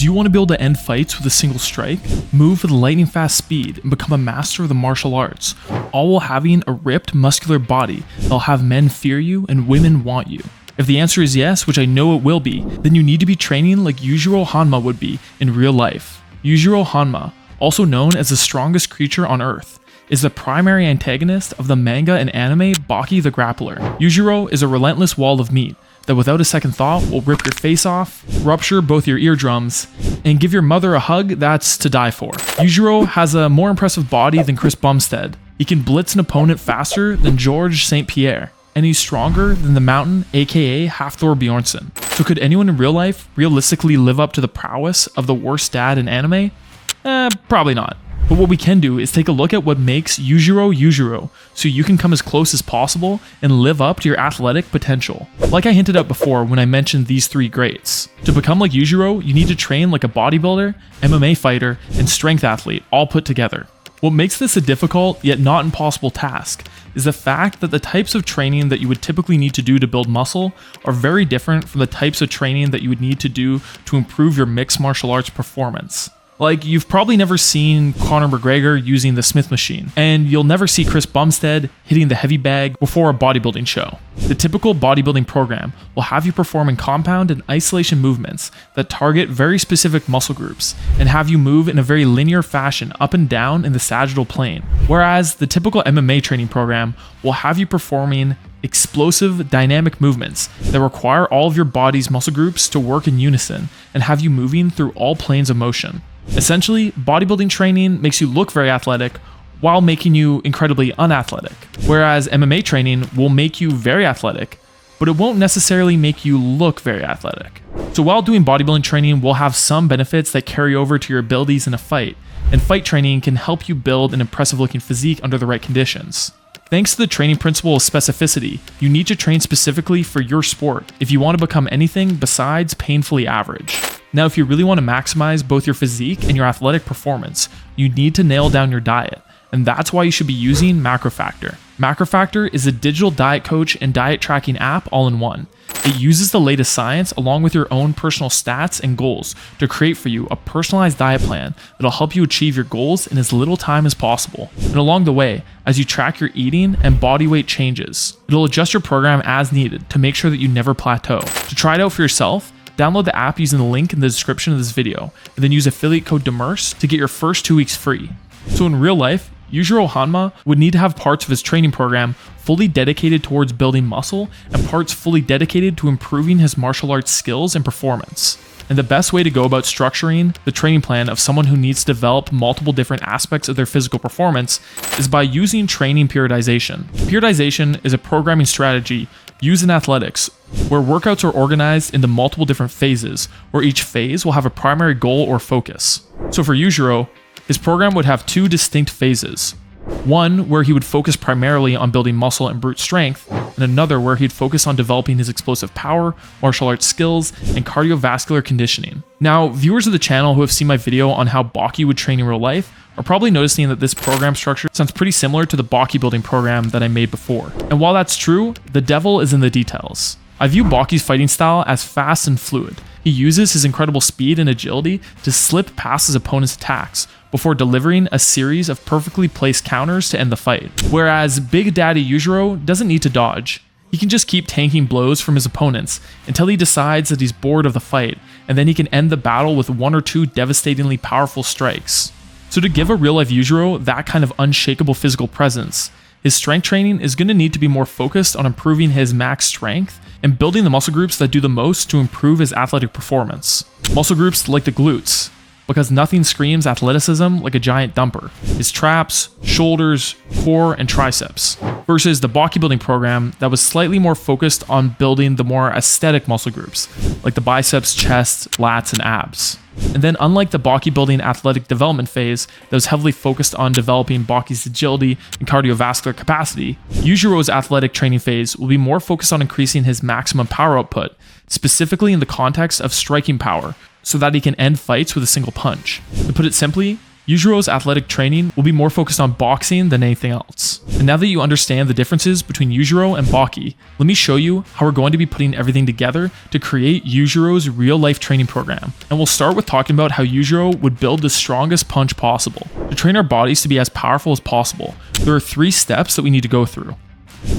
Do you want to be able to end fights with a single strike, move with lightning fast speed, and become a master of the martial arts, all while having a ripped, muscular body that'll have men fear you and women want you? If the answer is yes, which I know it will be, then you need to be training like Yujiro Hanma would be in real life. Yujiro Hanma, also known as the strongest creature on Earth, is the primary antagonist of the manga and anime Baki the Grappler. Yujiro is a relentless wall of meat that without a second thought will rip your face off, rupture both your eardrums, and give your mother a hug that's to die for. Yujiro has a more impressive body than Chris Bumstead. He can blitz an opponent faster than George St. Pierre, and he's stronger than the Mountain, aka Half-Thor Bjornsson. So could anyone in real life realistically live up to the prowess of the worst dad in anime? Probably not. But what we can do is take a look at what makes Yujiro Yujiro, so you can come as close as possible and live up to your athletic potential. Like I hinted at before when I mentioned these three greats. To become like Yujiro, you need to train like a bodybuilder, MMA fighter, and strength athlete all put together. What makes this a difficult yet not impossible task is the fact that the types of training that you would typically need to do to build muscle are very different from the types of training that you would need to do to improve your mixed martial arts performance. Like, you've probably never seen Conor McGregor using the Smith machine, and you'll never see Chris Bumstead hitting the heavy bag before a bodybuilding show. The typical bodybuilding program will have you performing compound and isolation movements that target very specific muscle groups, and have you move in a very linear fashion up and down in the sagittal plane. Whereas the typical MMA training program will have you performing explosive, dynamic movements that require all of your body's muscle groups to work in unison and have you moving through all planes of motion. Essentially, bodybuilding training makes you look very athletic while making you incredibly unathletic, whereas MMA training will make you very athletic, but it won't necessarily make you look very athletic. So while doing bodybuilding training will have some benefits that carry over to your abilities in a fight, and fight training can help you build an impressive looking physique under the right conditions. Thanks to the training principle of specificity, you need to train specifically for your sport if you want to become anything besides painfully average. Now, if you really want to maximize both your physique and your athletic performance, you need to nail down your diet, and that's why you should be using MacroFactor. MacroFactor is a digital diet coach and diet tracking app all in one. It uses the latest science along with your own personal stats and goals to create for you a personalized diet plan that'll help you achieve your goals in as little time as possible. And along the way, as you track your eating and body weight changes, it'll adjust your program as needed to make sure that you never plateau. To try it out for yourself, download the app using the link in the description of this video, and then use affiliate code DEMERCE to get your first 2 weeks free. So in real life, Yujiro Hanma would need to have parts of his training program fully dedicated towards building muscle and parts fully dedicated to improving his martial arts skills and performance. And the best way to go about structuring the training plan of someone who needs to develop multiple different aspects of their physical performance is by using training periodization. Periodization is a programming strategy used in athletics where workouts are organized into multiple different phases, where each phase will have a primary goal or focus. So for Yujiro, his program would have two distinct phases. One where he would focus primarily on building muscle and brute strength, and another where he'd focus on developing his explosive power, martial arts skills, and cardiovascular conditioning. Now, viewers of the channel who have seen my video on how Baki would train in real life are probably noticing that this program structure sounds pretty similar to the Baki building program that I made before. And while that's true, the devil is in the details. I view Baki's fighting style as fast and fluid. He uses his incredible speed and agility to slip past his opponent's attacks before delivering a series of perfectly placed counters to end the fight. Whereas Big Daddy Yujiro doesn't need to dodge. He can just keep tanking blows from his opponents until he decides that he's bored of the fight, and then he can end the battle with 1 or 2 devastatingly powerful strikes. So to give a real-life Yujiro that kind of unshakable physical presence, his strength training is going to need to be more focused on improving his max strength and building the muscle groups that do the most to improve his athletic performance. Muscle groups like the glutes, because nothing screams athleticism like a giant dumper. His traps, shoulders, core, and triceps. Versus the Baki building program that was slightly more focused on building the more aesthetic muscle groups, like the biceps, chest, lats, and abs. And then unlike the Baki building athletic development phase that was heavily focused on developing Baki's agility and cardiovascular capacity, Yujiro's athletic training phase will be more focused on increasing his maximum power output, specifically in the context of striking power, so that he can end fights with a single punch. To put it simply, Yujiro's athletic training will be more focused on boxing than anything else. And now that you understand the differences between Yujiro and Baki, let me show you how we're going to be putting everything together to create Yujiro's real-life training program. And we'll start with talking about how Yujiro would build the strongest punch possible. To train our bodies to be as powerful as possible, there are 3 steps that we need to go through.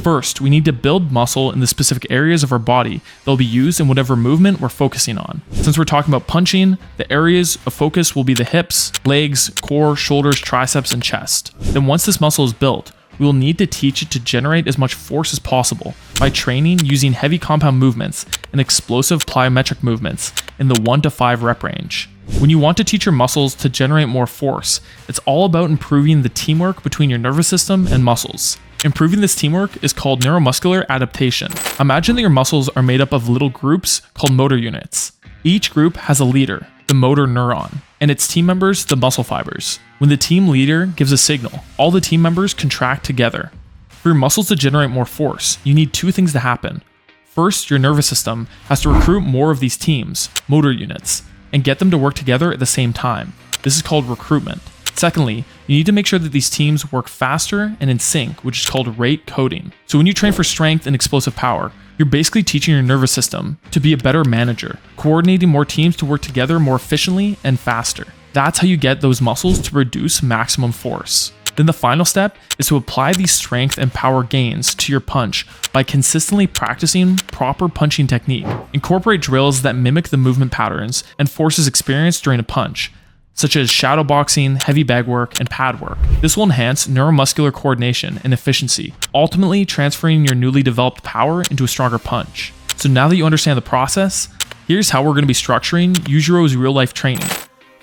First, we need to build muscle in the specific areas of our body that will be used in whatever movement we're focusing on. Since we're talking about punching, the areas of focus will be the hips, legs, core, shoulders, triceps, and chest. Then once this muscle is built, we will need to teach it to generate as much force as possible by training using heavy compound movements and explosive plyometric movements in the 1 to 5 rep range. When you want to teach your muscles to generate more force, it's all about improving the teamwork between your nervous system and muscles. Improving this teamwork is called neuromuscular adaptation. Imagine that your muscles are made up of little groups called motor units. Each group has a leader, the motor neuron, and its team members, the muscle fibers. When the team leader gives a signal, all the team members contract together. For your muscles to generate more force, you need 2 things to happen. First, your nervous system has to recruit more of these teams, motor units, and get them to work together at the same time. This is called recruitment. Secondly, you need to make sure that these teams work faster and in sync, which is called rate coding. So when you train for strength and explosive power, you're basically teaching your nervous system to be a better manager, coordinating more teams to work together more efficiently and faster. That's how you get those muscles to produce maximum force. Then the final step is to apply these strength and power gains to your punch by consistently practicing proper punching technique. Incorporate drills that mimic the movement patterns and forces experienced during a punch, such as shadow boxing, heavy bag work, and pad work. This will enhance neuromuscular coordination and efficiency, ultimately transferring your newly developed power into a stronger punch. So now that you understand the process, here's how we're going to be structuring Yujiro's real-life training.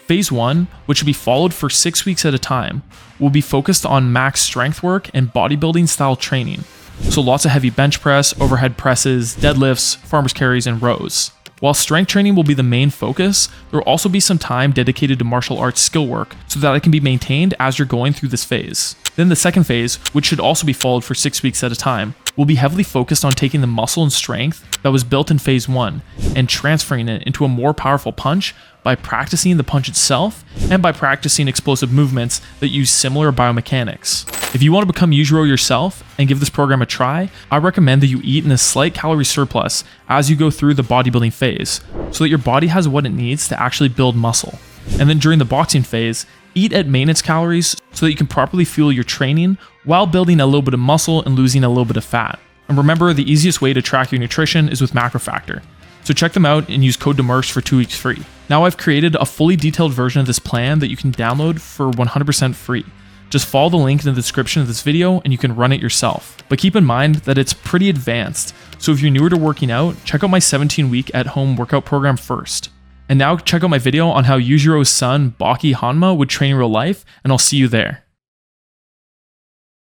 Phase 1, which will be followed for 6 weeks at a time, will be focused on max strength work and bodybuilding style training. So lots of heavy bench press, overhead presses, deadlifts, farmer's carries, and rows. While strength training will be the main focus, there will also be some time dedicated to martial arts skill work so that it can be maintained as you're going through this phase. Then the second phase, which should also be followed for 6 weeks at a time, will be heavily focused on taking the muscle and strength that was built in phase 1 and transferring it into a more powerful punch by practicing the punch itself and by practicing explosive movements that use similar biomechanics. If you want to become Yujiro yourself and give this program a try, I recommend that you eat in a slight calorie surplus as you go through the bodybuilding phase so that your body has what it needs to actually build muscle. And then during the boxing phase, eat at maintenance calories so that you can properly fuel your training while building a little bit of muscle and losing a little bit of fat. And remember, the easiest way to track your nutrition is with MacroFactor. So check them out and use code DEMERCE for 2 weeks free. Now I've created a fully detailed version of this plan that you can download for 100% free. Just follow the link in the description of this video and you can run it yourself. But keep in mind that it's pretty advanced, so if you're newer to working out, check out my 17-week at-home workout program first. And now check out my video on how Yujiro's son, Baki Hanma, would train in real life, and I'll see you there.